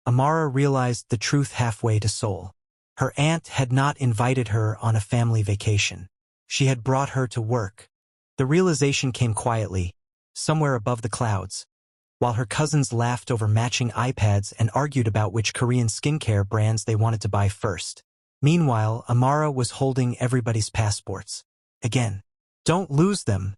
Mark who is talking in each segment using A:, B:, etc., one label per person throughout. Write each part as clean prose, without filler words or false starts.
A: Amara realized the truth halfway to Seoul. Her aunt had not invited her on a family vacation. She had brought her to work. The realization came quietly, somewhere above the clouds, while her cousins laughed over matching iPads and argued about which Korean skincare brands they wanted to buy first. Meanwhile, Amara was holding everybody's passports. Again. "Don't lose them,"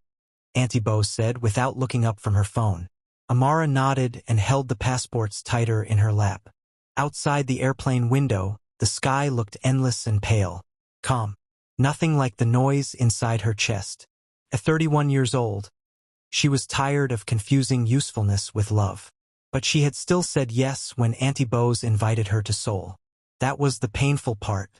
A: Auntie Bose said without looking up from her phone. Amara nodded and held the passports tighter in her lap. Outside the airplane window, the sky looked endless and pale. Calm. Nothing like the noise inside her chest. At 31 years old, she was tired of confusing usefulness with love. But she had still said yes when Auntie Bose invited her to Seoul. That was the painful part.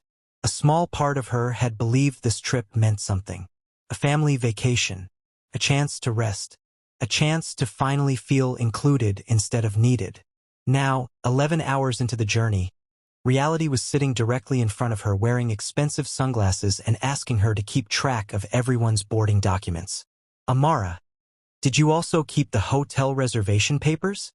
A: A small part of her had believed this trip meant something. A family vacation. A chance to rest. A chance to finally feel included instead of needed. Now, 11 hours into the journey, reality was sitting directly in front of her wearing expensive sunglasses and asking her to keep track of everyone's boarding documents. "Amara, did you also keep the hotel reservation papers?"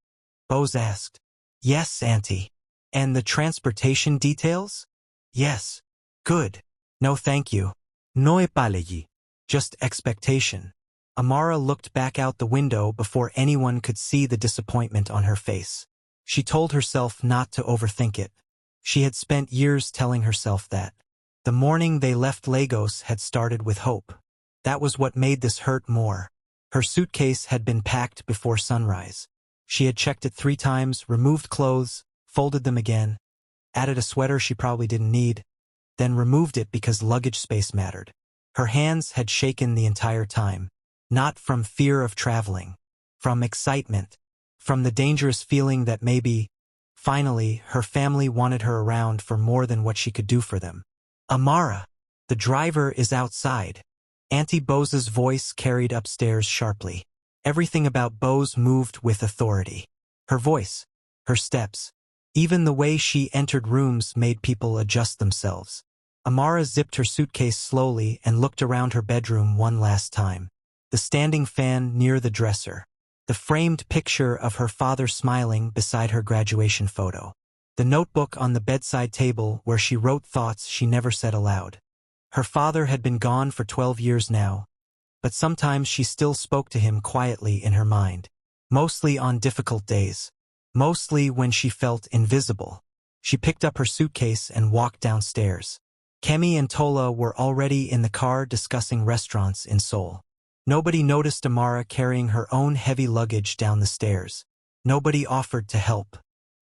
A: Bose asked. "Yes, Auntie." "And the transportation details?" "Yes." "Good." "No thank you." "No apology." "Just expectation." Amara looked back out the window before anyone could see the disappointment on her face. She told herself not to overthink it. She had spent years telling herself that. The morning they left Lagos had started with hope. That was what made this hurt more. Her suitcase had been packed before sunrise. She had checked it 3 times, removed clothes, folded them again, added a sweater she probably didn't need, then removed it because luggage space mattered. Her hands had shaken the entire time. Not from fear of traveling. From excitement. From the dangerous feeling that maybe, finally, her family wanted her around for more than what she could do for them. "Amara, the driver is outside." Auntie Bose's voice carried upstairs sharply. Everything about Bose moved with authority. Her voice, her steps, even the way she entered rooms made people adjust themselves. Amara zipped her suitcase slowly and looked around her bedroom one last time. The standing fan near the dresser. The framed picture of her father smiling beside her graduation photo. The notebook on the bedside table where she wrote thoughts she never said aloud. Her father had been gone for 12 years now, but sometimes she still spoke to him quietly in her mind. Mostly on difficult days. Mostly when she felt invisible. She picked up her suitcase and walked downstairs. Kemi and Tola were already in the car discussing restaurants in Seoul. Nobody noticed Amara carrying her own heavy luggage down the stairs. Nobody offered to help.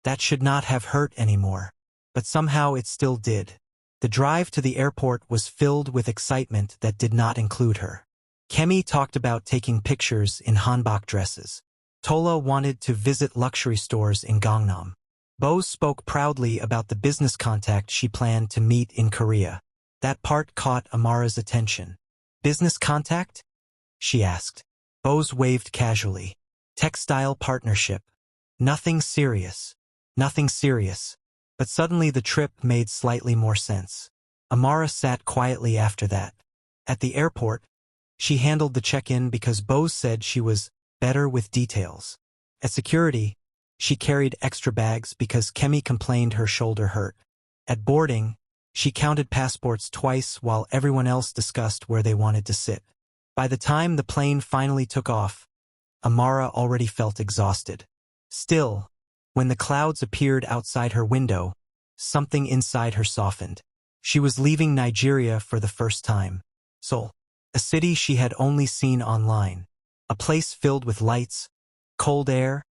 A: That should not have hurt anymore. But somehow it still did. The drive to the airport was filled with excitement that did not include her. Kemi talked about taking pictures in hanbok dresses. Tola wanted to visit luxury stores in Gangnam. Bose spoke proudly about the business contact she planned to meet in Korea. That part caught Amara's attention. "Business contact?" she asked. Bose waved casually. "Textile partnership. Nothing serious. Nothing serious." But suddenly the trip made slightly more sense. Amara sat quietly after that. At the airport, she handled the check-in because Bose said she was better with details. At security, she carried extra bags because Kemi complained her shoulder hurt. At boarding, she counted passports twice while everyone else discussed where they wanted to sit. By the time the plane finally took off, Amara already felt exhausted. Still, when the clouds appeared outside her window, something inside her softened. She was leaving Nigeria for the first time. Seoul, a city she had only seen online. A place filled with lights, cold air,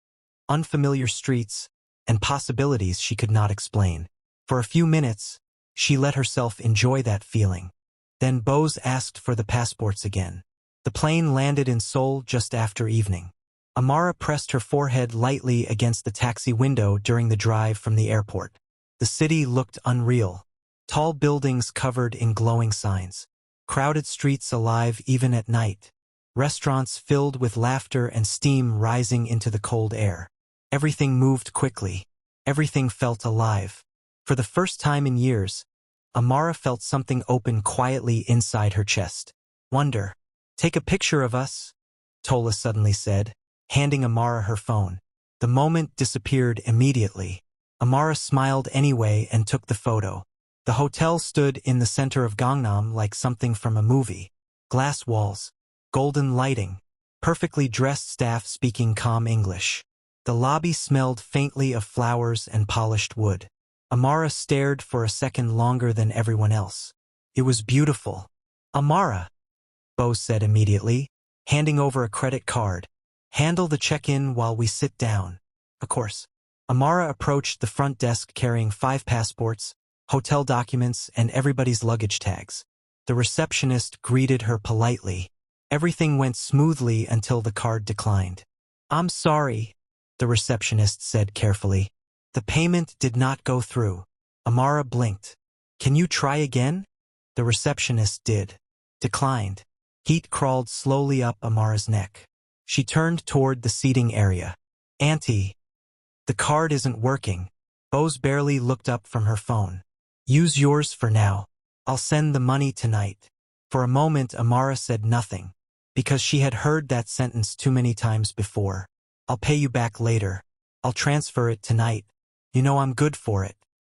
A: unfamiliar streets, and possibilities she could not explain. For a few minutes, she let herself enjoy that feeling. Then Bose asked for the passports again. The plane landed in Seoul just after evening. Amara pressed her forehead lightly against the taxi window during the drive from the airport. The city looked unreal. Tall buildings covered in glowing signs. Crowded streets alive even at night. Restaurants filled with laughter and steam rising into the cold air. Everything moved quickly. Everything felt alive. For the first time in years, Amara felt something open quietly inside her chest. Wonder. "Take a picture of us," Tola suddenly said, handing Amara her phone. The moment disappeared immediately. Amara smiled anyway and took the photo. The hotel stood in the center of Gangnam like something from a movie. Glass walls, golden lighting, perfectly dressed staff speaking calm English. The lobby smelled faintly of flowers and polished wood. Amara stared for a second longer than everyone else. It was beautiful. Amara, Bose said immediately, handing over a credit card. Handle the check-in while we sit down. Of course. Amara approached the front desk carrying 5 passports, hotel documents, and everybody's luggage tags. The receptionist greeted her politely. Everything went smoothly until the card declined. I'm sorry, the receptionist said carefully. The payment did not go through. Amara blinked. Can you try again? The receptionist did. Declined. Heat crawled slowly up Amara's neck. She turned toward the seating area. Auntie, the card isn't working. Bose barely looked up from her phone. Use yours for now. I'll send the money tonight. For a moment Amara said nothing, because she had heard that sentence too many times before. I'll pay you back later. I'll transfer it tonight. You know I'm good for it.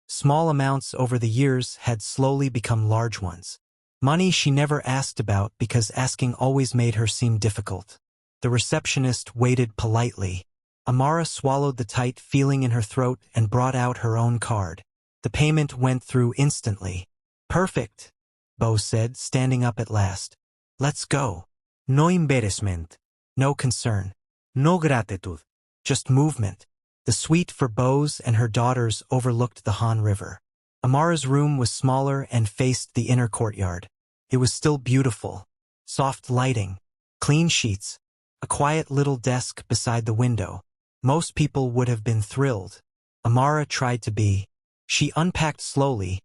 A: Small amounts over the years had slowly become large ones. Money she never asked about because asking always made her seem difficult. The receptionist waited politely. Amara swallowed the tight feeling in her throat and brought out her own card. The payment went through instantly. Perfect, Bose said, standing up at last. Let's go. No embarrassment. No concern. No gratitude. Just movement. The suite for Bose and her daughters overlooked the Han River. Amara's room was smaller and faced the inner courtyard. It was still beautiful. Soft lighting. Clean sheets. A quiet little desk beside the window. Most people would have been thrilled. Amara tried to be. She unpacked slowly,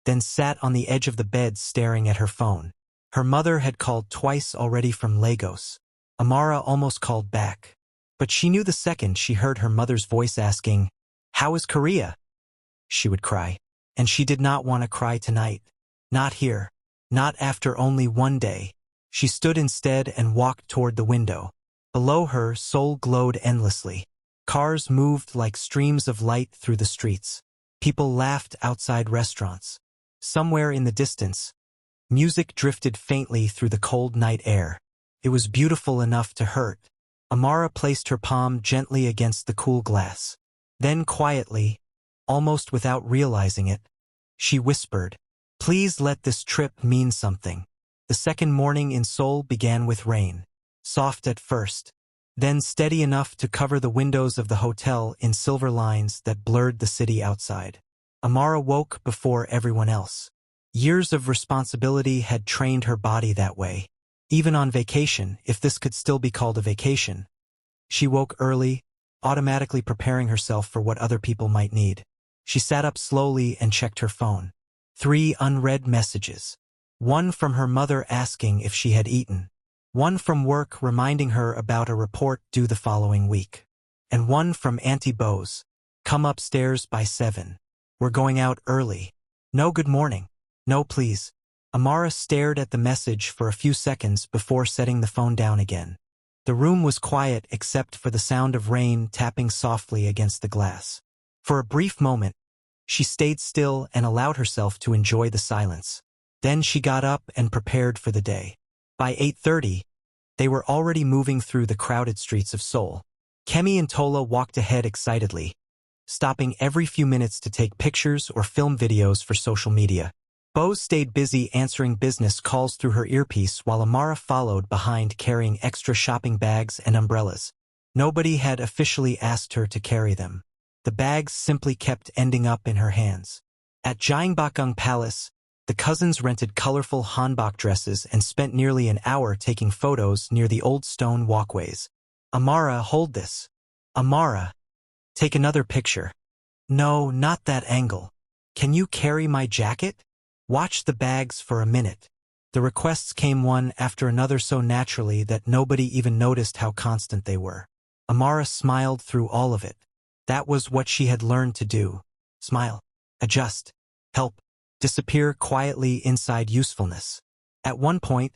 A: then sat on the edge of the bed staring at her phone. Her mother had called twice already from Lagos. Amara almost called back. But she knew the second she heard her mother's voice asking, "How is Korea?" She would cry. And she did not want to cry tonight. Not here. Not after only one day. She stood instead and walked toward the window. Below her, Seoul glowed endlessly. Cars moved like streams of light through the streets. People laughed outside restaurants. Somewhere in the distance, music drifted faintly through the cold night air. It was beautiful enough to hurt. Amara placed her palm gently against the cool glass. Then quietly, almost without realizing it, she whispered, "Please let this trip mean something." The second morning in Seoul began with rain. Soft at first, then steady enough to cover the windows of the hotel in silver lines that blurred the city outside. Amara woke before everyone else. Years of responsibility had trained her body that way. Even on vacation, if this could still be called a vacation. She woke early, automatically preparing herself for what other people might need. She sat up slowly and checked her phone. 3 unread messages. One from her mother asking if she had eaten. One from work reminding her about a report due the following week. And one from Auntie Bose. "Come upstairs by 7. We're going out early. No good morning. No please." Amara stared at the message for a few seconds before setting the phone down again. The room was quiet except for the sound of rain tapping softly against the glass. For a brief moment, she stayed still and allowed herself to enjoy the silence. Then she got up and prepared for the day. By 8:30, they were already moving through the crowded streets of Seoul. Kemi and Tola walked ahead excitedly, stopping every few minutes to take pictures or film videos for social media. Bose stayed busy answering business calls through her earpiece while Amara followed behind carrying extra shopping bags and umbrellas. Nobody had officially asked her to carry them. The bags simply kept ending up in her hands. At Gyeongbokgung Palace, the cousins rented colorful hanbok dresses and spent nearly an hour taking photos near the old stone walkways. "Amara, hold this." "Amara, take another picture." "No, not that angle." "Can you carry my jacket?" "Watch the bags for a minute." The requests came one after another so naturally that nobody even noticed how constant they were. Amara smiled through all of it. That was what she had learned to do. Smile. Adjust. Help. Disappear quietly inside usefulness. At one point,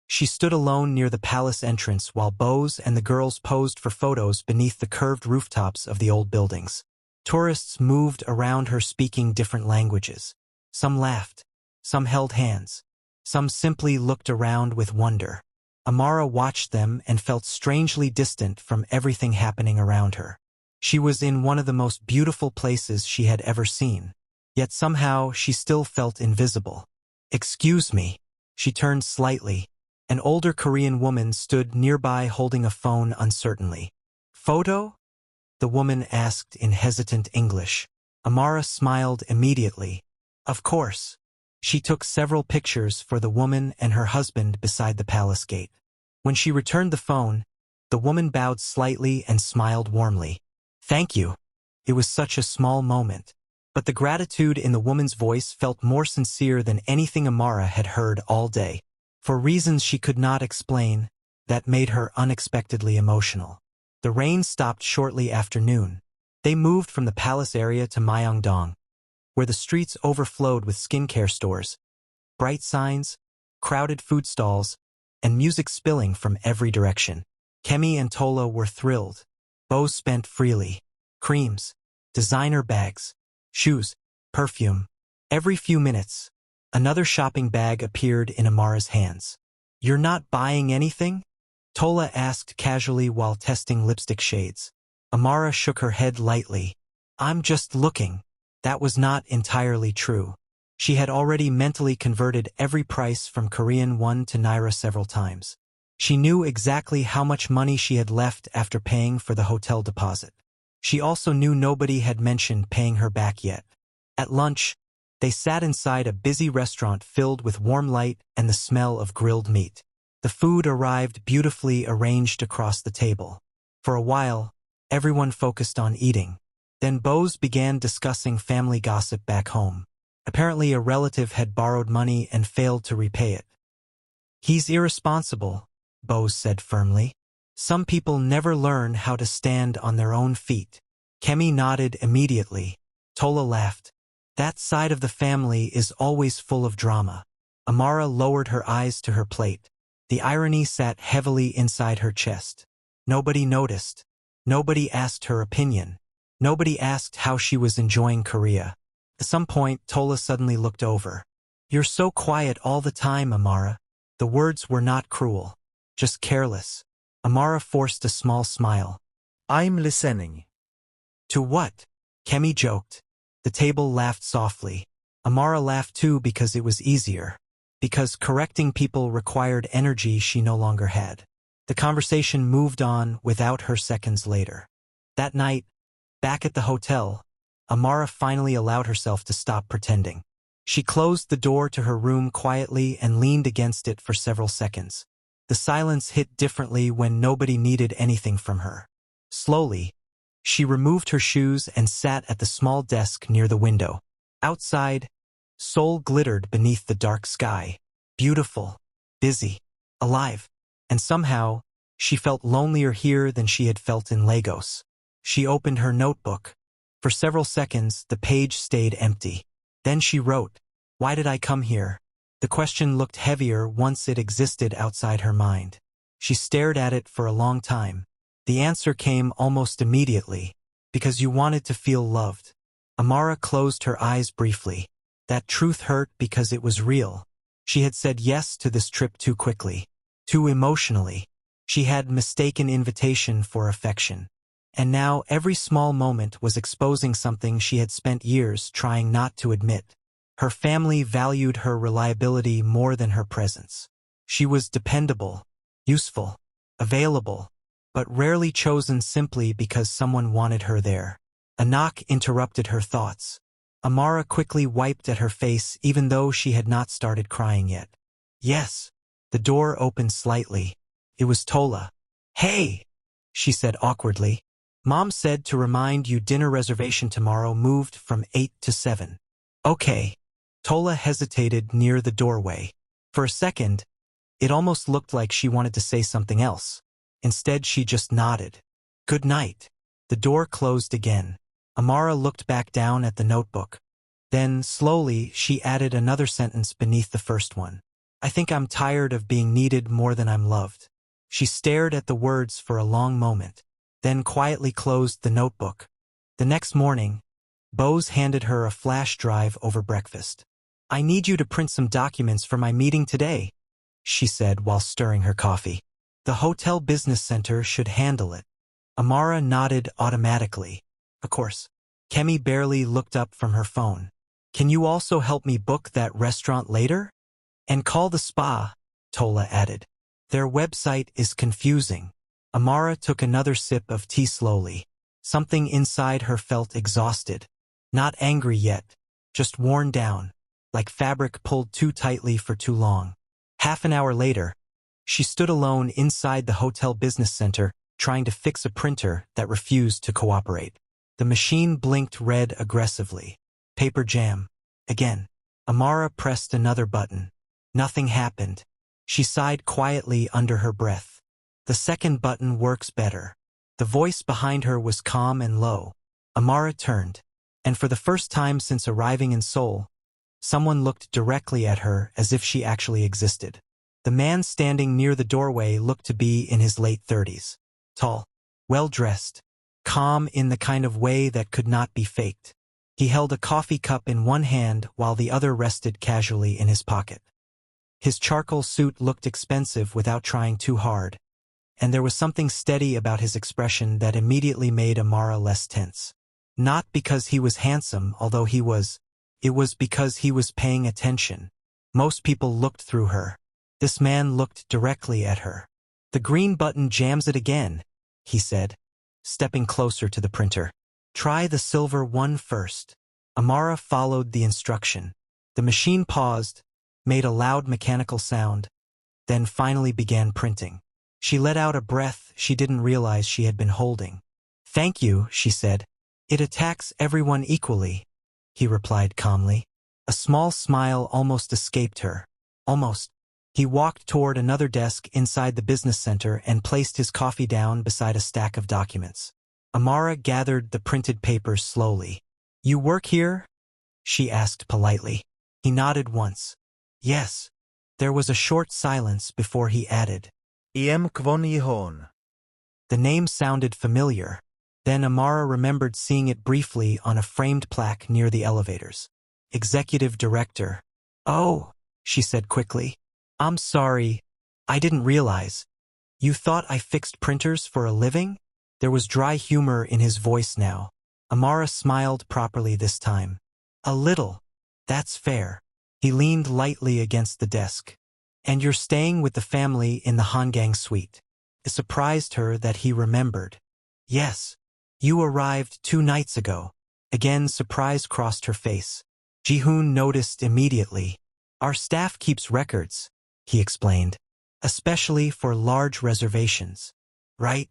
A: she stood alone near the palace entrance while Bose and the girls posed for photos beneath the curved rooftops of the old buildings. Tourists moved around her speaking different languages. Some laughed. Some held hands. Some simply looked around with wonder. Amara watched them and felt strangely distant from everything happening around her. She was in one of the most beautiful places she had ever seen. Yet somehow she still felt invisible. "Excuse me." She turned slightly. An older Korean woman stood nearby holding a phone uncertainly. "Photo?" the woman asked in hesitant English. Amara smiled immediately. Of course. She took several pictures for the woman and her husband beside the palace gate. When she returned the phone, the woman bowed slightly and smiled warmly. "Thank you." It was such a small moment. But the gratitude in the woman's voice felt more sincere than anything Amara had heard all day. For reasons she could not explain, that made her unexpectedly emotional. The rain stopped shortly after noon. They moved from the palace area to Myeongdong, where the streets overflowed with skincare stores, bright signs, crowded food stalls, and music spilling from every direction. Kemi and Tola were thrilled. Both spent freely. Creams, designer bags, shoes, perfume. Every few minutes, another shopping bag appeared in Amara's hands. "You're not buying anything?" Tola asked casually while testing lipstick shades. Amara shook her head lightly. "I'm just looking." That was not entirely true. She had already mentally converted every price from Korean won to naira several times. She knew exactly how much money she had left after paying for the hotel deposit. She also knew nobody had mentioned paying her back yet. At lunch, they sat inside a busy restaurant filled with warm light and the smell of grilled meat. The food arrived beautifully arranged across the table. For a while, everyone focused on eating. Then Bose began discussing family gossip back home. Apparently a relative had borrowed money and failed to repay it. "He's irresponsible," Bose said firmly. "Some people never learn how to stand on their own feet." Kemi nodded immediately. Tola laughed. "That side of the family is always full of drama." Amara lowered her eyes to her plate. The irony sat heavily inside her chest. Nobody noticed. Nobody asked her opinion. Nobody asked how she was enjoying Korea. At some point, Tola suddenly looked over. "You're so quiet all the time, Amara." The words were not cruel, just careless. Amara forced a small smile.
B: "I'm listening."
A: "To what?" Kemi joked. The table laughed softly. Amara laughed too because it was easier. Because correcting people required energy she no longer had. The conversation moved on without her seconds later. That night, back at the hotel, Amara finally allowed herself to stop pretending. She closed the door to her room quietly and leaned against it for several seconds. The silence hit differently when nobody needed anything from her. Slowly, she removed her shoes and sat at the small desk near the window. Outside, Seoul glittered beneath the dark sky. Beautiful, busy, alive. And somehow, she felt lonelier here than she had felt in Lagos. She opened her notebook. For several seconds, the page stayed empty. Then she wrote, "Why did I come here?" The question looked heavier once it existed outside her mind. She stared at it for a long time. The answer came almost immediately. "Because you wanted to feel loved." Amara closed her eyes briefly. That truth hurt because it was real. She had said yes to this trip too quickly, too emotionally. She had mistaken invitation for affection. And now every small moment was exposing something she had spent years trying not to admit. Her family valued her reliability more than her presence. She was dependable, useful, available, but rarely chosen simply because someone wanted her there. A knock interrupted her thoughts. Amara quickly wiped at her face even though she had not started crying yet. "Yes." The door opened slightly. It was Tola. "Hey," she said awkwardly. "Mom said to remind you dinner reservation tomorrow moved from 8 to 7. "Okay." Tola hesitated near the doorway. For a second, it almost looked like she wanted to say something else. Instead, she just nodded. "Good night." The door closed again. Amara looked back down at the notebook. Then, slowly, she added another sentence beneath the first one. "I think I'm tired of being needed more than I'm loved." She stared at the words for a long moment, then quietly closed the notebook. The next morning, Bose handed her a flash drive over breakfast. "I need you to print some documents for my meeting today," she said while stirring her coffee. "The hotel business center should handle it." Amara nodded automatically. "Of course." Kemi barely looked up from her phone. "Can you also help me book that restaurant later? And call the spa," Tola added. "Their website is confusing." Amara took another sip of tea slowly. Something inside her felt exhausted. Not angry yet, just worn down, like fabric pulled too tightly for too long. Half an hour later, she stood alone inside the hotel business center, trying to fix a printer that refused to cooperate. The machine blinked red aggressively. Paper jam. Again. Amara pressed another button. Nothing happened. She sighed quietly under her breath. The second button works better. The voice behind her was calm and low. Amara turned, and for the first time since arriving in Seoul, someone looked directly at her as if she actually existed. The man standing near the doorway looked to be in his late 30s. Tall, well-dressed, calm in the kind of way that could not be faked. He held a coffee cup in one hand while the other rested casually in his pocket. His charcoal suit looked expensive without trying too hard, and there was something steady about his expression that immediately made Amara less tense. Not because he was handsome, although he was. It was because he was paying attention. Most people looked through her. This man looked directly at her. "The green button jams it again," he said, stepping closer to the printer. "Try the silver one first." Amara followed the instruction. The machine paused, made a loud mechanical sound, then finally began printing. She let out a breath she didn't realize she had been holding. "Thank you," she said. "It attacks everyone equally," he replied calmly. A small smile almost escaped her. Almost. He walked toward another desk inside the business center and placed his coffee down beside a stack of documents. Amara gathered the printed papers slowly. "You work here?" she asked politely. He nodded once. "Yes." There was a short silence before he added,
B: Iem Kwon Yihon.
A: The name sounded familiar. Then Amara remembered seeing it briefly on a framed plaque near the elevators. Executive Director. "Oh," she said quickly. "I'm sorry. I didn't realize. You thought I fixed printers for a living?" There was dry humor in his voice now. Amara smiled properly this time. "A little. That's fair." He leaned lightly against the desk. "And you're staying with the family in the Hangang suite." It surprised her that he remembered. "Yes. You arrived 2 nights ago." Again surprise crossed her face. Ji-hoon noticed immediately. "Our staff keeps records," he explained, "especially for large reservations. Right?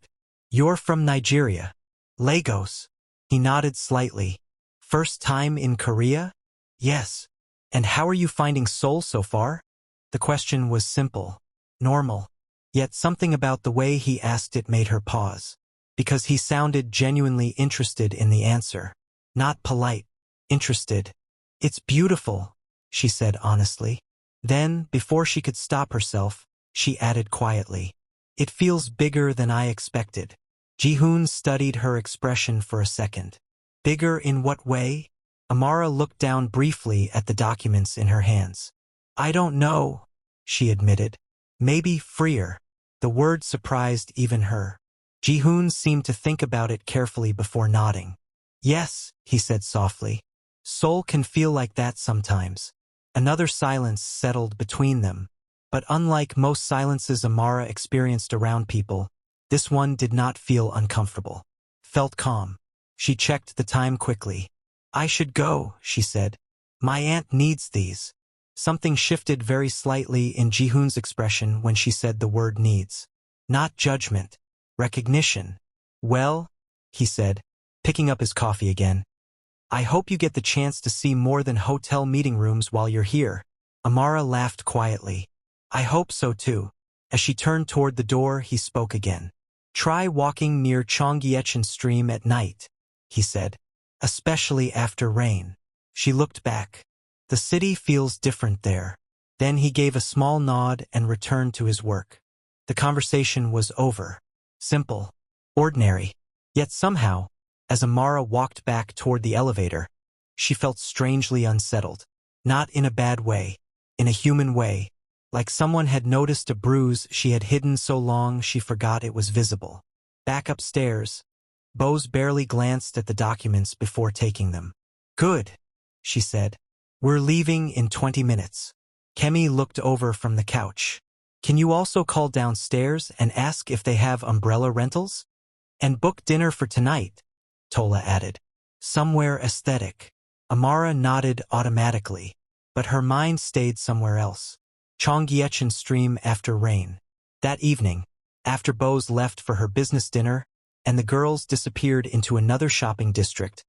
A: You're from Nigeria. Lagos." He nodded slightly. "First time in Korea?" "Yes." "And how are you finding Seoul so far?" The question was simple, normal, yet something about the way he asked it made her pause. Because he sounded genuinely interested in the answer. Not polite, interested. "It's beautiful," she said honestly. Then, before she could stop herself, she added quietly, "It feels bigger than I expected." Ji-hoon studied her expression for a second. "Bigger in what way?" Amara looked down briefly at the documents in her hands. "I don't know," she admitted. "Maybe freer." The word surprised even her. Ji-hoon seemed to think about it carefully before nodding. "Yes," he said softly. "Seoul can feel like that sometimes." Another silence settled between them. But unlike most silences Amara experienced around people, this one did not feel uncomfortable. Felt calm. She checked the time quickly. "I should go," she said. "My aunt needs these." Something shifted very slightly in Ji-hoon's expression when she said the word needs. Not judgment. Recognition. "Well," he said, picking up his coffee again, "I hope you get the chance to see more than hotel meeting rooms while you're here." Amara laughed quietly. "I hope so too." As she turned toward the door, he spoke again. "Try walking near Cheongyecheon Stream at night," he said, "especially after rain." She looked back. "The city feels different there." Then he gave a small nod and returned to his work. The conversation was over. Simple. Ordinary. Yet somehow, As Amara walked back toward the elevator, she felt strangely unsettled. Not in a bad way, in a human way, like someone had noticed a bruise she had hidden so long she forgot it was visible. Back upstairs, Bose barely glanced at the documents before taking them. "Good," she said. "We're leaving in 20 minutes. Kemi looked over from the couch. "Can you also call downstairs and ask if they have umbrella rentals? And book dinner for tonight," Tola added. "Somewhere aesthetic." Amara nodded automatically, but her mind stayed somewhere else. Cheongyecheon stream after rain. That evening, after Bose left for her business dinner, and the girls disappeared into another shopping district,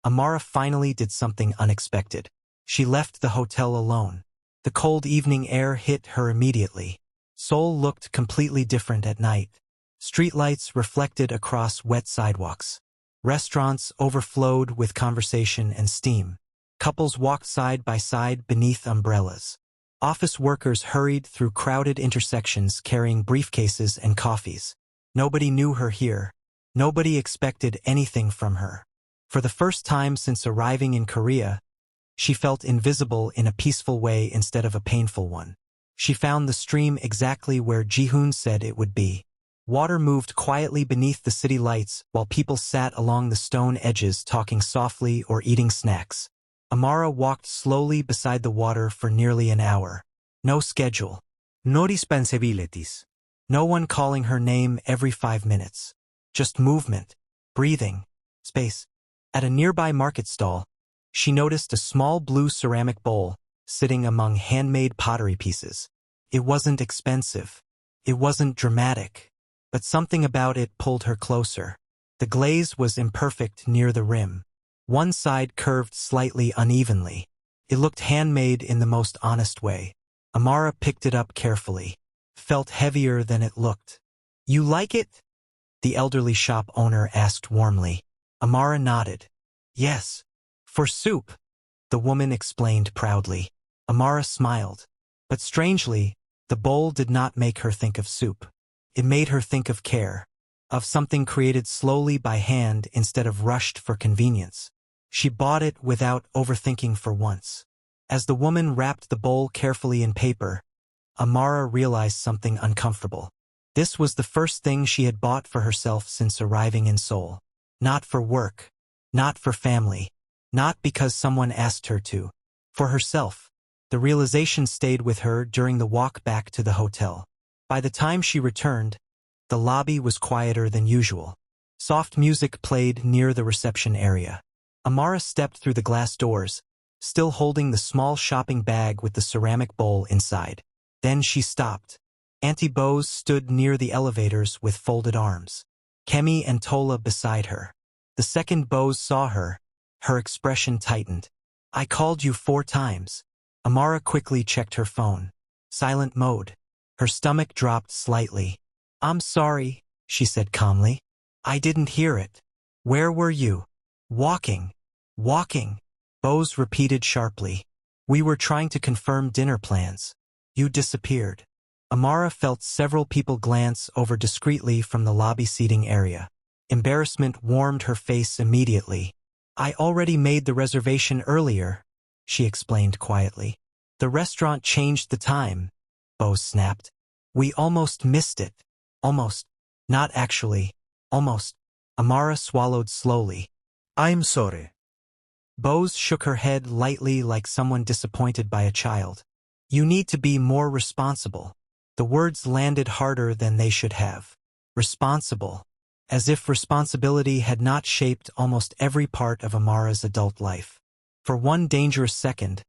A: Amara finally did something unexpected. She left the hotel alone. The cold evening air hit her immediately. Seoul looked completely different at night. Streetlights reflected across wet sidewalks. Restaurants overflowed with conversation and steam. Couples walked side by side beneath umbrellas. Office workers hurried through crowded intersections carrying briefcases and coffees. Nobody knew her here. Nobody expected anything from her. For the first time since arriving in Korea, she felt invisible in a peaceful way instead of a painful one. She found the stream exactly where Ji-hoon said it would be. Water moved quietly beneath the city lights while people sat along the stone edges talking softly or eating snacks. Amara walked slowly beside the water for nearly an hour. No schedule.
B: No responsibilities.
A: No one calling her name every 5 minutes. Just movement, breathing, space. At a nearby market stall, she noticed a small blue ceramic bowl sitting among handmade pottery pieces. It wasn't expensive. It wasn't dramatic. But something about it pulled her closer. The glaze was imperfect near the rim. One side curved slightly unevenly. It looked handmade in the most honest way. Amara picked it up carefully. Felt heavier than it looked. "You like it?" the elderly shop owner asked warmly. Amara nodded. "Yes. For soup," the woman explained proudly. Amara smiled. But strangely, the bowl did not make her think of soup. It made her think of care, of something created slowly by hand instead of rushed for convenience. She bought it without overthinking for once. As the woman wrapped the bowl carefully in paper, Amara realized something uncomfortable. This was the first thing she had bought for herself since arriving in Seoul. Not for work, not for family, not because someone asked her to. For herself. The realization stayed with her during the walk back to the hotel. By the time she returned, the lobby was quieter than usual. Soft music played near the reception area. Amara stepped through the glass doors, still holding the small shopping bag with the ceramic bowl inside. Then she stopped. Auntie Bose stood near the elevators with folded arms. Kemi and Tola beside her. The second Bose saw her, her expression tightened. "I called you 4 times. Amara quickly checked her phone. Silent mode. Her stomach dropped slightly. "I'm sorry," she said calmly. "I didn't hear it." "Where were you?" "Walking. Walking," Bose repeated sharply. "We were trying to confirm dinner plans. You disappeared." Amara felt several people glance over discreetly from the lobby seating area. Embarrassment warmed her face immediately. "I already made the reservation earlier," she explained quietly. "The restaurant changed the time," Bose snapped. "We almost missed it." "Almost. Not actually. Almost." Amara swallowed slowly.
B: I'm sorry.
A: Bose shook her head lightly like someone disappointed by a child. "You need to be more responsible." The words landed harder than they should have. Responsible. As if responsibility had not shaped almost every part of Amara's adult life. For one dangerous second,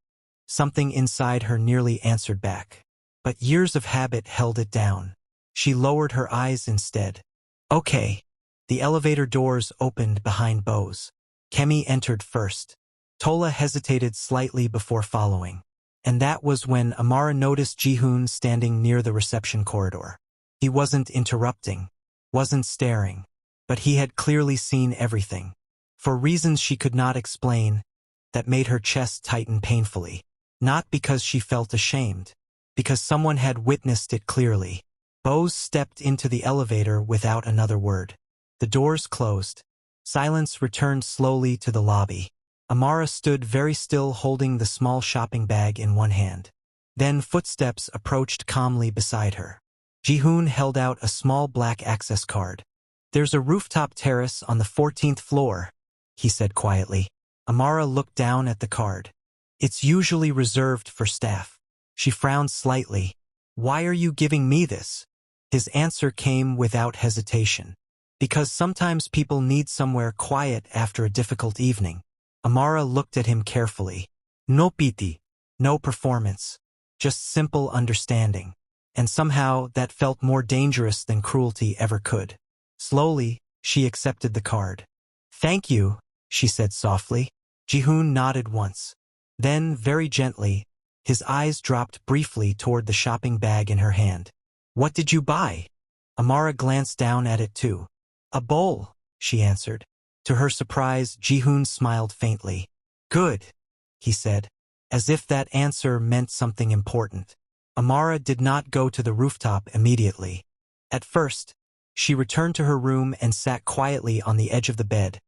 A: something inside her nearly answered back. But years of habit held it down. She lowered her eyes instead. "Okay." The elevator doors opened behind Bose. Kemi entered first. Tola hesitated slightly before following. And that was when Amara noticed Ji-hoon standing near the reception corridor. He wasn't interrupting, wasn't staring, but he had clearly seen everything. For reasons she could not explain, that made her chest tighten painfully. Not because she felt ashamed, because someone had witnessed it clearly. Bose stepped into the elevator without another word. The doors closed, Silence returned slowly to the lobby. Amara stood very still holding the small shopping bag in one hand. Then footsteps approached calmly beside her. Ji-hoon held out a small black access card. "There's a rooftop terrace on the 14th floor," he said quietly. Amara looked down at the card. "It's usually reserved for staff." She frowned slightly. "Why are you giving me this?" His answer came without hesitation. "Because sometimes people need somewhere quiet after a difficult evening." Amara looked at him carefully. "No pity, no performance, just simple understanding." And somehow that felt more dangerous than cruelty ever could. Slowly, she accepted the card. "Thank you," she said softly. Ji-hoon nodded once. Then, very gently, his eyes dropped briefly toward the shopping bag in her hand. "What did you buy?" Amara glanced down at it too. "A bowl," she answered. To her surprise, Ji-hoon smiled faintly. "Good," he said, as if that answer meant something important. Amara did not go to the rooftop immediately. At first, she returned to her room and sat quietly on the edge of the bed,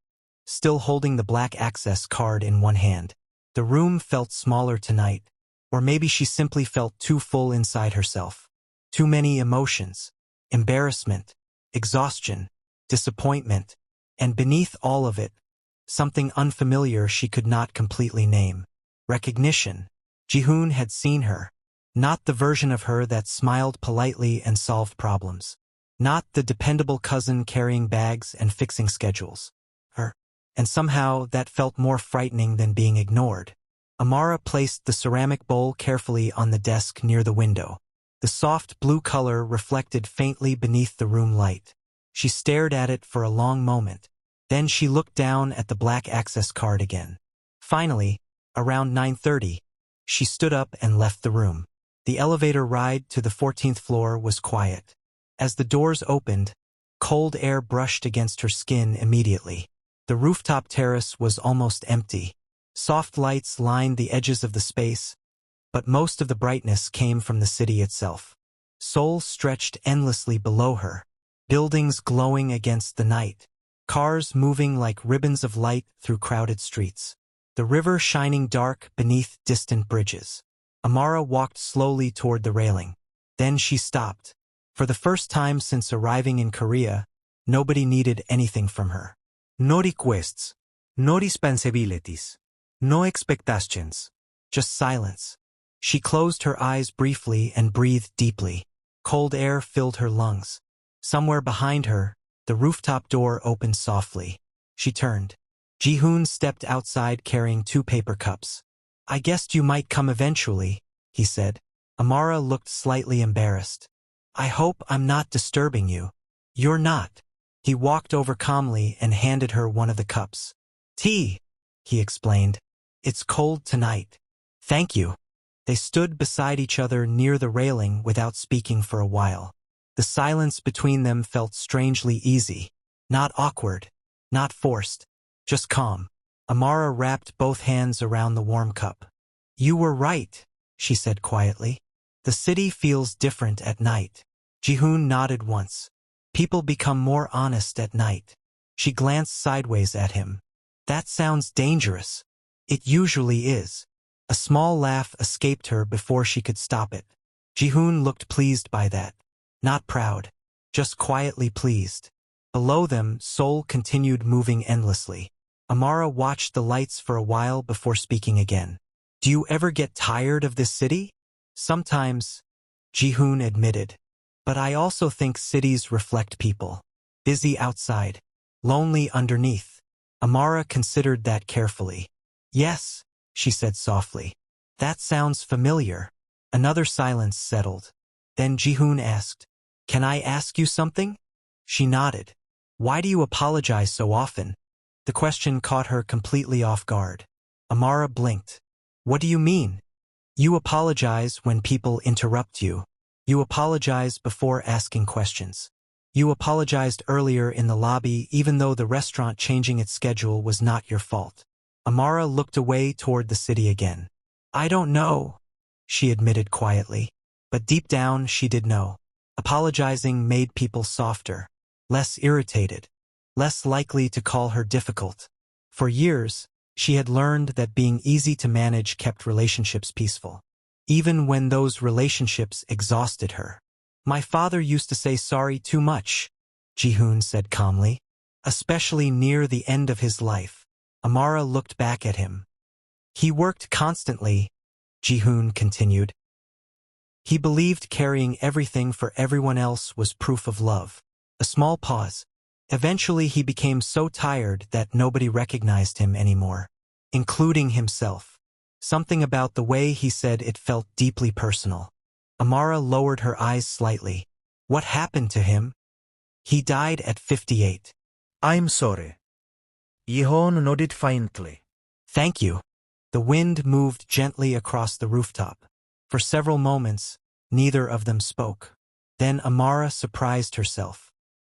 A: still holding the black access card in one hand. The room felt smaller tonight, or maybe she simply felt too full inside herself. Too many emotions, embarrassment, exhaustion, disappointment, and beneath all of it, something unfamiliar she could not completely name. Recognition. Ji-hoon had seen her. Not the version of her that smiled politely and solved problems. Not the dependable cousin carrying bags and fixing schedules. Her. And somehow that felt more frightening than being ignored. Amara placed the ceramic bowl carefully on the desk near the window. The soft blue color reflected faintly beneath the room light. She stared at it for a long moment. Then she looked down at the black access card again. Finally, around 9:30, she stood up and left the room. The elevator ride to the 14th floor was quiet. As the doors opened, cold air brushed against her skin immediately. The rooftop terrace was almost empty. Soft lights lined the edges of the space, but most of the brightness came from the city itself. Seoul stretched endlessly below her, buildings glowing against the night, cars moving like ribbons of light through crowded streets, the river shining dark beneath distant bridges. Amara walked slowly toward the railing. Then she stopped. For the first time since arriving in Korea, nobody needed anything from her.
B: No requests, no responsibilities, no expectations.
A: Just silence. She closed her eyes briefly and breathed deeply. Cold air filled her lungs. Somewhere behind her, the rooftop door opened softly. She turned. Ji-hoon stepped outside carrying 2 paper cups. "I guessed you might come eventually," he said. Amara looked slightly embarrassed. "I hope I'm not disturbing you." "You're not." He walked over calmly and handed her one of the cups. "Tea," he explained. "It's cold tonight." "Thank you." They stood beside each other near the railing without speaking for a while. The silence between them felt strangely easy. Not awkward, not forced, just calm. Amara wrapped both hands around the warm cup. "You were right," she said quietly. "The city feels different at night." Ji-hoon nodded once. "People become more honest at night." She glanced sideways at him. "That sounds dangerous." "It usually is." A small laugh escaped her before she could stop it. Ji-hoon looked pleased by that. Not proud, just quietly pleased. Below them, Seoul continued moving endlessly. Amara watched the lights for a while before speaking again. "Do you ever get tired of this city?" "Sometimes," Ji-hoon admitted. "But I also think cities reflect people. Busy outside, lonely underneath." Amara considered that carefully. "Yes," she said softly. "That sounds familiar." Another silence settled. Then Ji-hoon asked, "Can I ask you something?" She nodded. "Why do you apologize so often?" The question caught her completely off guard. Amara blinked. "What do you mean?" "You apologize when people interrupt you. You apologize before asking questions. You apologized earlier in the lobby even though the restaurant changing its schedule was not your fault." Amara looked away toward the city again. "I don't know," she admitted quietly. But deep down she did know. Apologizing made people softer, less irritated. less likely to call her difficult. For years, she had learned that being easy to manage kept relationships peaceful, even when those relationships exhausted her. My father used to say sorry too much, Ji-hoon said calmly, especially near the end of his life. Amara looked back at him. He worked constantly, Ji-hoon continued. He believed carrying everything for everyone else was proof of love. A small pause. Eventually he became so tired that nobody recognized him anymore, including himself. Something about the way he said it felt deeply personal. Amara lowered her eyes slightly. What happened to him? He died at 58.
B: I'm sorry. Ji-hoon nodded faintly.
A: Thank you. The wind moved gently across the rooftop. For several moments, neither of them spoke. Then Amara surprised herself.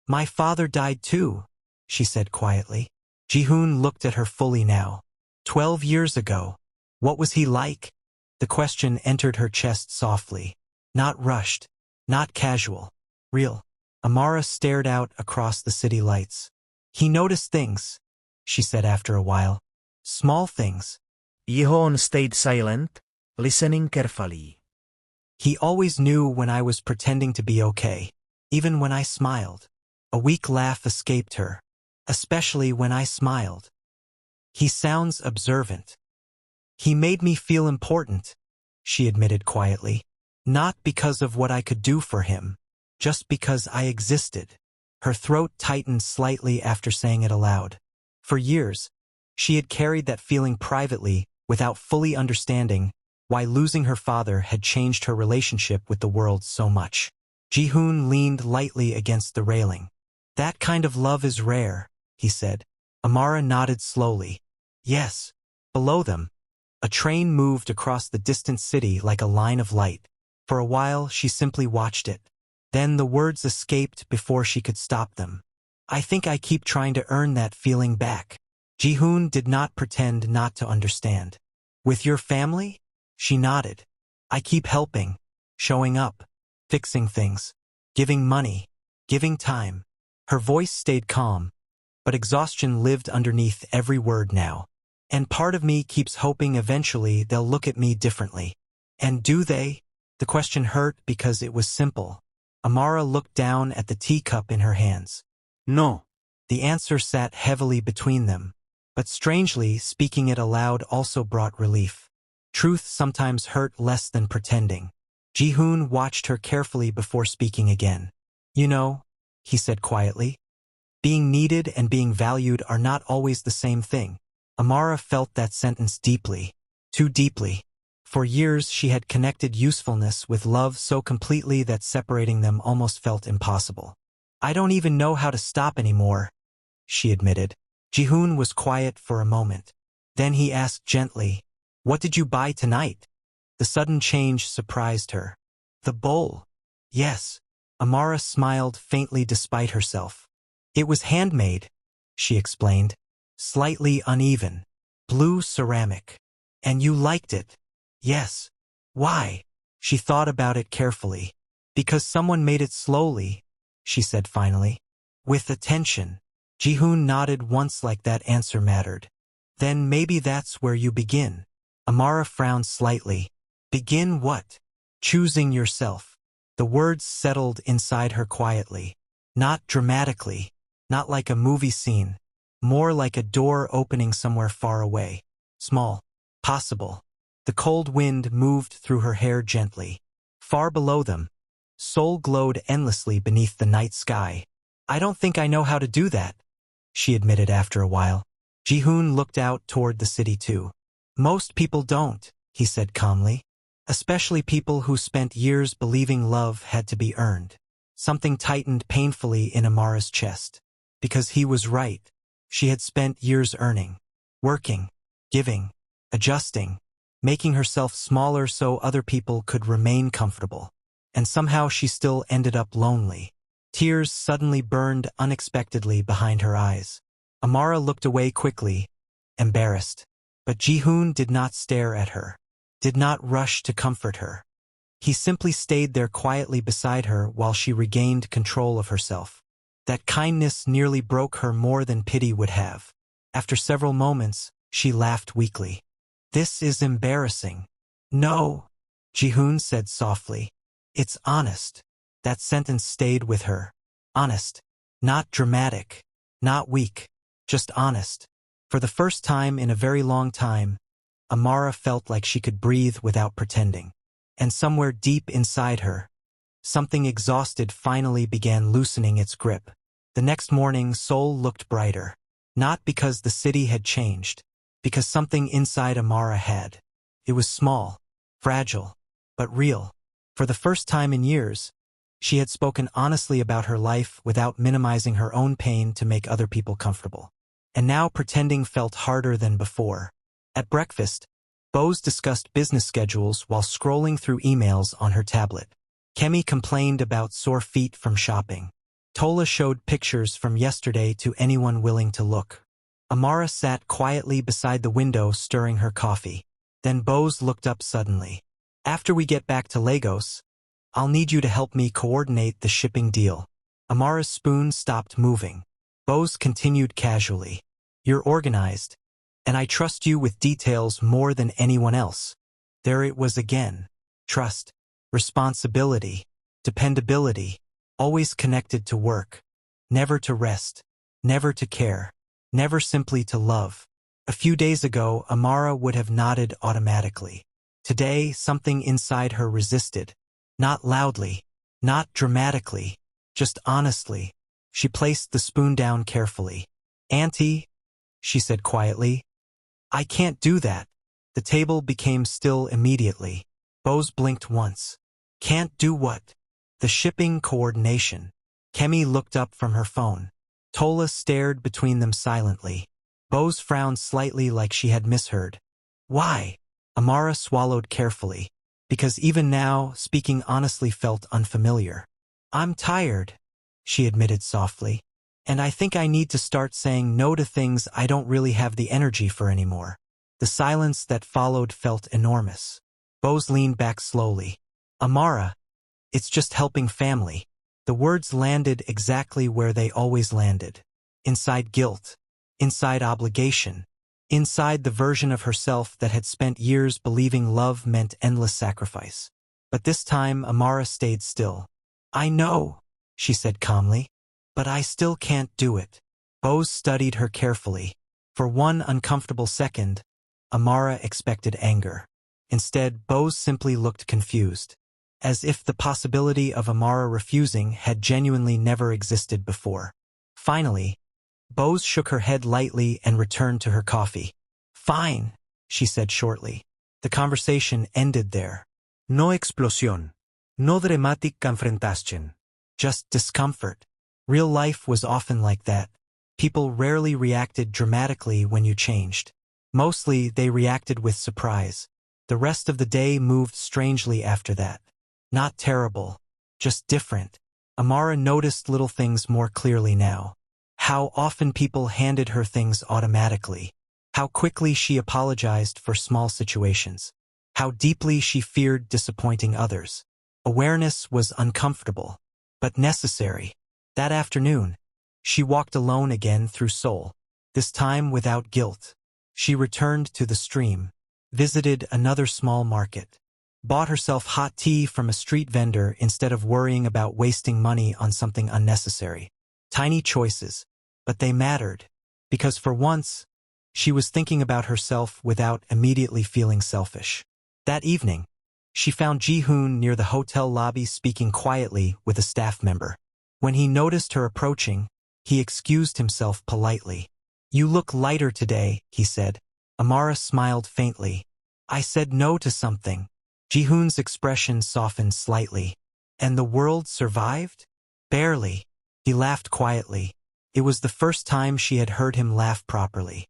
A: My father died too, she said quietly. Ji-hoon looked at her fully now. 12 years ago. What was he like? The question entered her chest softly. Not rushed, not casual. Real. Amara stared out across the city lights. He noticed things, she said after a while. Small things.
B: Ji-hoon stayed silent, listening carefully.
A: He always knew when I was pretending to be okay, even when I smiled. A weak laugh escaped her, especially when I smiled. He sounds observant. He made me feel important, she admitted quietly. Not because of what I could do for him, just because I existed. Her throat tightened slightly after saying it aloud. For years, she had carried that feeling privately without fully understanding why losing her father had changed her relationship with the world so much. Ji-hoon leaned lightly against the railing. That kind of love is rare, he said. Amara nodded slowly. Yes. Below them, a train moved across the distant city like a line of light. For a while, she simply watched it. Then the words escaped before she could stop them. I think I keep trying to earn that feeling back. Ji-hoon did not pretend not to understand. With your family? She nodded. I keep helping, showing up, fixing things, giving money, giving time. Her voice stayed calm, but exhaustion lived underneath every word now. And part of me keeps hoping eventually they'll look at me differently. And do they? The question hurt because it was simple. Amara looked down at the teacup in her hands.
B: No.
A: The answer sat heavily between them, but strangely, speaking it aloud also brought relief. Truth sometimes hurt less than pretending. Ji-hoon watched her carefully before speaking again. You know, he said quietly, being needed and being valued are not always the same thing. Amara felt that sentence deeply, too deeply. For years she had connected usefulness with love so completely that separating them almost felt impossible. I don't even know how to stop anymore, she admitted. Ji-hoon was quiet for a moment. Then he asked gently, what did you buy tonight? The sudden change surprised her. The bowl. Yes. Amara smiled faintly despite herself. It was handmade, she explained. Slightly uneven. Blue ceramic. And you liked it? Yes. Why? She thought about it carefully. Because someone made it slowly, she said finally. With attention. Ji-hoon nodded once like that answer mattered. Then maybe that's where you begin. Amara frowned slightly. Begin what? Choosing yourself. The words settled inside her quietly. Not dramatically. Not like a movie scene. More like a door opening somewhere far away. Small. Possible. The cold wind moved through her hair gently. Far below them, Seoul glowed endlessly beneath the night sky. I don't think I know how to do that, she admitted after a while. Ji-hoon looked out toward the city too. Most people don't, he said calmly. Especially people who spent years believing love had to be earned. Something tightened painfully in Amara's chest. Because he was right. She had spent years earning, working, giving, adjusting, making herself smaller so other people could remain comfortable. And somehow she still ended up lonely. Tears suddenly burned unexpectedly behind her eyes. Amara looked away quickly, embarrassed. But Ji-hoon did not stare at her, did not rush to comfort her. He simply stayed there quietly beside her while she regained control of herself. That kindness nearly broke her more than pity would have. After several moments, she laughed weakly. This is embarrassing. No, Ji-hoon said softly. It's honest. That sentence stayed with her. Honest. Not dramatic. Not weak. Just honest. For the first time in a very long time, Amara felt like she could breathe without pretending. And somewhere deep inside her, something exhausted finally began loosening its grip. The next morning, Seoul looked brighter. Not because the city had changed, because something inside Amara had. It was small, fragile, but real. For the first time in years, she had spoken honestly about her life without minimizing her own pain to make other people comfortable. And now pretending felt harder than before. At breakfast, Bose discussed business schedules while scrolling through emails on her tablet. Kemi complained about sore feet from shopping. Tola showed pictures from yesterday to anyone willing to look. Amara sat quietly beside the window stirring her coffee. Then Bose looked up suddenly. After we get back to Lagos, I'll need you to help me coordinate the shipping deal. Amara's spoon stopped moving. Bose continued casually. You're organized, and I trust you with details more than anyone else. There it was again. Trust, responsibility, dependability, always connected to work, never to rest, never to care, never simply to love. A few days ago, Amara would have nodded automatically. Today, something inside her resisted. Not loudly, not dramatically, just honestly. She placed the spoon down carefully. Auntie, she said quietly, I can't do that. The table became still immediately. Bose blinked once. Can't do what? The shipping coordination. Kemi looked up from her phone. Tola stared between them silently. Bose frowned slightly like she had misheard. Why? Amara swallowed carefully. Because even now, speaking honestly felt unfamiliar. I'm tired, she admitted softly. And I think I need to start saying no to things I don't really have the energy for anymore. The silence that followed felt enormous. Bose leaned back slowly. Amara, it's just helping family. The words landed exactly where they always landed. Inside guilt. Inside obligation. Inside the version of herself that had spent years believing love meant endless sacrifice. But this time, Amara stayed still. I know, she said calmly, but I still can't do it. Bose studied her carefully. For one uncomfortable second, Amara expected anger. Instead, Bose simply looked confused, as if the possibility of Amara refusing had genuinely never existed before. Finally, Bose shook her head lightly and returned to her coffee. Fine, she said shortly. The conversation ended there.
B: No explosión. No dramatic confrontation.
A: Just discomfort. Real life was often like that. People rarely reacted dramatically when you changed. Mostly, they reacted with surprise. The rest of the day moved strangely after that. Not terrible, just different. Amara noticed little things more clearly now. How often people handed her things automatically. How quickly she apologized for small situations. How deeply she feared disappointing others. Awareness was uncomfortable, but necessary. That afternoon, she walked alone again through Seoul, this time without guilt. She returned to the stream, visited another small market, bought herself hot tea from a street vendor instead of worrying about wasting money on something unnecessary. Tiny choices, but they mattered, because for once, she was thinking about herself without immediately feeling selfish. That evening, she found Ji-hoon near the hotel lobby speaking quietly with a staff member. When he noticed her approaching, he excused himself politely. You look lighter today, he said. Amara smiled faintly. I said no to something. Ji-hoon's expression softened slightly. And the world survived? Barely. He laughed quietly. It was the first time she had heard him laugh properly.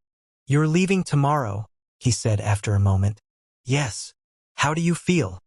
A: You're leaving tomorrow, he said after a moment. Yes. How do you feel?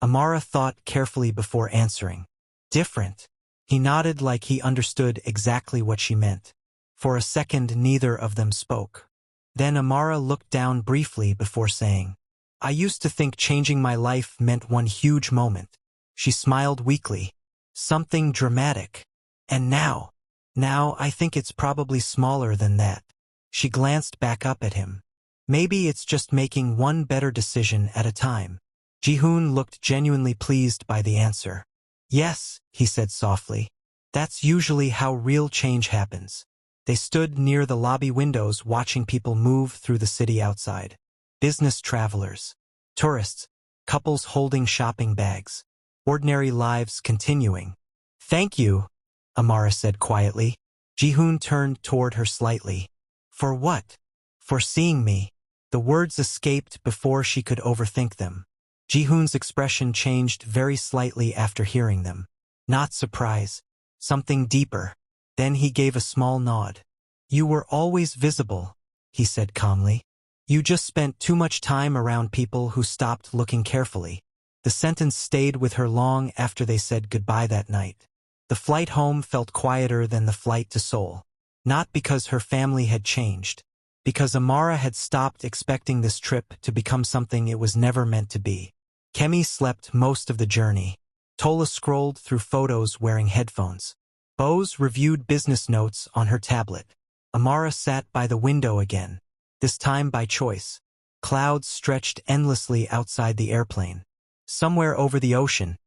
A: Amara thought carefully before answering. Different. He nodded like he understood exactly what she meant. For a second, neither of them spoke. Then Amara looked down briefly before saying, I used to think changing my life meant one huge moment. She smiled weakly. Something dramatic. And now, Now I think it's probably smaller than that. She glanced back up at him. Maybe it's just making one better decision at a time. Ji-hoon looked genuinely pleased by the answer. Yes, he said softly. That's usually how real change happens. They stood near the lobby windows watching people move through the city outside. Business travelers, tourists, couples holding shopping bags. Ordinary lives continuing. Thank you, Amara said quietly. Ji-hoon turned toward her slightly. For what? For seeing me. The words escaped before she could overthink them. Ji-hoon's expression changed very slightly after hearing them. Not surprise. Something deeper. Then he gave a small nod. You were always visible, he said calmly. You just spent too much time around people who stopped looking carefully. The sentence stayed with her long after they said goodbye that night. The flight home felt quieter than the flight to Seoul. Not because her family had changed. Because Amara had stopped expecting this trip to become something it was never meant to be. Kemi slept most of the journey. Tola scrolled through photos wearing headphones. Bose reviewed business notes on her tablet. Amara sat by the window again, this time by choice. Clouds stretched endlessly outside the airplane. Somewhere over the ocean,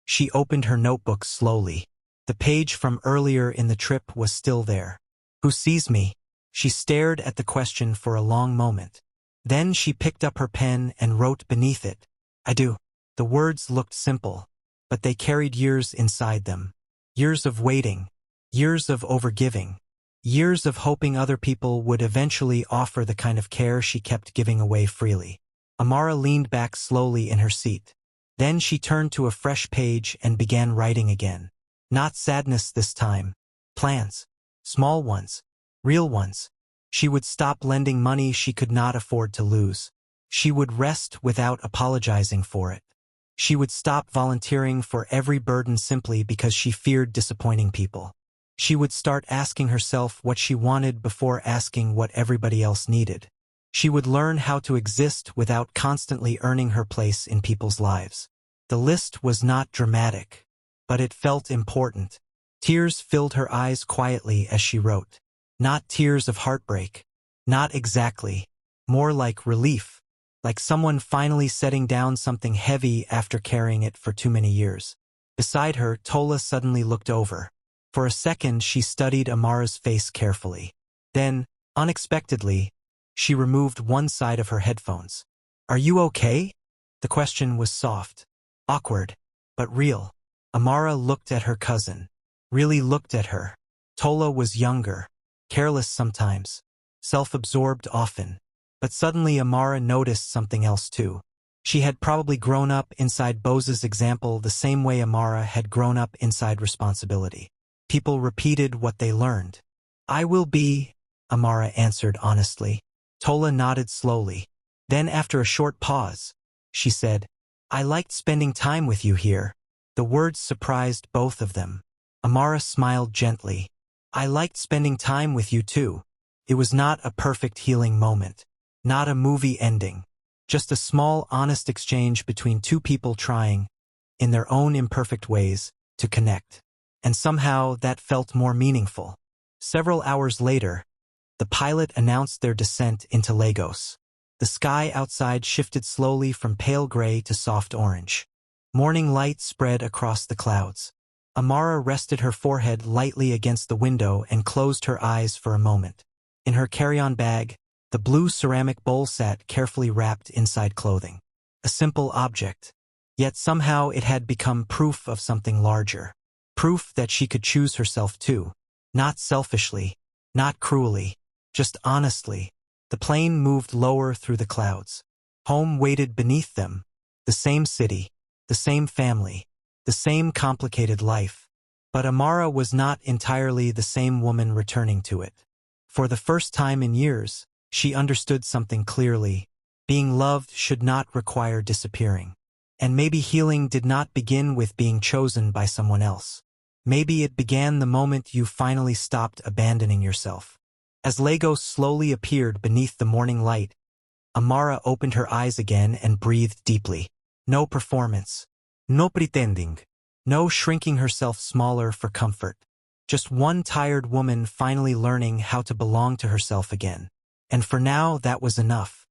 A: she opened her notebook slowly. The page from earlier in the trip was still there. Who sees me? She stared at the question for a long moment. Then she picked up her pen and wrote beneath it, I do. The words looked simple, but they carried years inside them. Years of waiting, years of overgiving, years of hoping other people would eventually offer the kind of care she kept giving away freely. Amara leaned back slowly in her seat. Then she turned to a fresh page and began writing again. Not sadness this time. Plans. Small ones. Real ones. She would stop lending money she could not afford to lose. She would rest without apologizing for it. She would stop volunteering for every burden simply because she feared disappointing people. She would start asking herself what she wanted before asking what everybody else needed. She would learn how to exist without constantly earning her place in people's lives. The list was not dramatic, but it felt important. Tears filled her eyes quietly as she wrote. Not tears of heartbreak. Not exactly. More like relief. Like someone finally setting down something heavy after carrying it for too many years. Beside her, Tola suddenly looked over. For a second, she studied Amara's face carefully. Then, unexpectedly, she removed one side of her headphones. Are you okay? The question was soft. Awkward, but real. Amara looked at her cousin. Really looked at her. Tola was younger. Careless sometimes. Self-absorbed often. But suddenly Amara noticed something else too. She had probably grown up inside Bose's example the same way Amara had grown up inside responsibility. People repeated what they learned. I will be, Amara answered honestly. Tola nodded slowly. Then after a short pause, she said, I liked spending time with you here. The words surprised both of them. Amara smiled gently. I liked spending time with you too. It was not a perfect healing moment. Not a movie ending. Just a small, honest exchange between two people trying, in their own imperfect ways, to connect. And somehow that felt more meaningful. Several hours later, the pilot announced their descent into Lagos. The sky outside shifted slowly from pale gray to soft orange. Morning light spread across the clouds. Amara rested her forehead lightly against the window and closed her eyes for a moment. In her carry-on bag, the blue ceramic bowl sat carefully wrapped inside clothing. A simple object. Yet somehow it had become proof of something larger. Proof that she could choose herself too. Not selfishly. Not cruelly. Just honestly. The plane moved lower through the clouds. Home waited beneath them. The same city. The same family. The same complicated life. But Amara was not entirely the same woman returning to it. For the first time in years, she understood something clearly. Being loved should not require disappearing. And maybe healing did not begin with being chosen by someone else. Maybe it began the moment you finally stopped abandoning yourself. As Lagos slowly appeared beneath the morning light, Amara opened her eyes again and breathed deeply. No performance. No pretending. No shrinking herself smaller for comfort. Just one tired woman finally learning how to belong to herself again. And for now, that was enough.